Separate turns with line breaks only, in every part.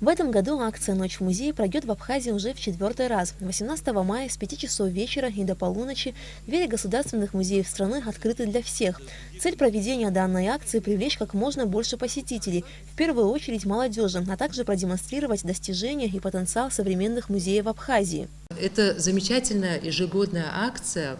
В этом году акция «Ночь в музее» пройдет в Абхазии уже в 4-й раз. 18 мая с 5 часов вечера и до полуночи двери государственных музеев страны открыты для всех. Цель проведения данной акции – привлечь как можно больше посетителей, в первую очередь молодежи, а также продемонстрировать достижения и потенциал современных музеев Абхазии.
Это замечательная ежегодная акция.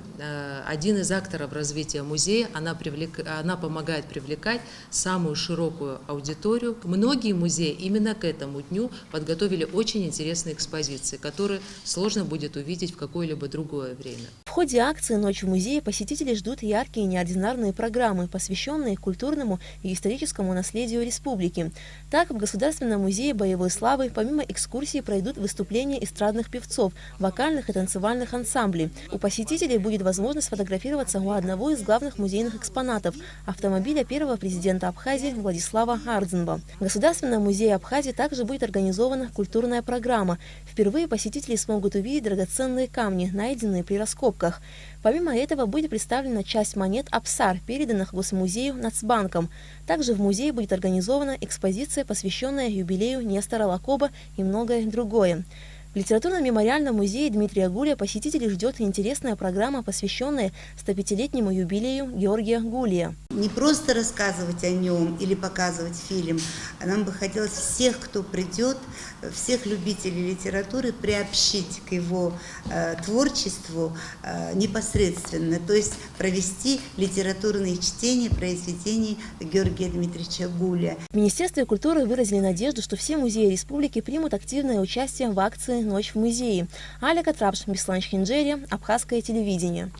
Один из акторов развития музея, она помогает привлекать самую широкую аудиторию. Многие музеи именно к этому дню подготовили очень интересные экспозиции, которые сложно будет увидеть в какое-либо другое время.
В ходе акции «Ночь в музее» посетители ждут яркие и неординарные программы, посвященные культурному и историческому наследию республики. Так, в Государственном музее боевой славы помимо экскурсий пройдут выступления эстрадных певцов, вокальных и танцевальных ансамблей. У посетителей будет возможность сфотографироваться у одного из главных музейных экспонатов – автомобиля первого президента Абхазии Владислава Ардзинба. В Государственном музее Абхазии также будет организована культурная программа. Впервые посетители смогут увидеть драгоценные камни, найденные при раскопках. Помимо этого будет представлена часть монет Апсар, переданных Госмузею Нацбанком. Также в музее будет организована экспозиция, посвященная юбилею Нестора Лакоба и многое другое. В литературно-мемориальном музее Дмитрия Гулия посетителей ждет интересная программа, посвященная 105-летнему юбилею Георгия Гулия.
Не просто рассказывать о нем или показывать фильм, а нам бы хотелось всех, кто придет, всех любителей литературы приобщить к его творчеству непосредственно, то есть провести литературные чтения произведений Георгия Дмитриевича Гулия.
В Министерстве культуры выразили надежду, что все музеи республики примут активное участие в акции «Ночь в музее». Аля Катрапш, Беслан Хинджери, Абхазское телевидение.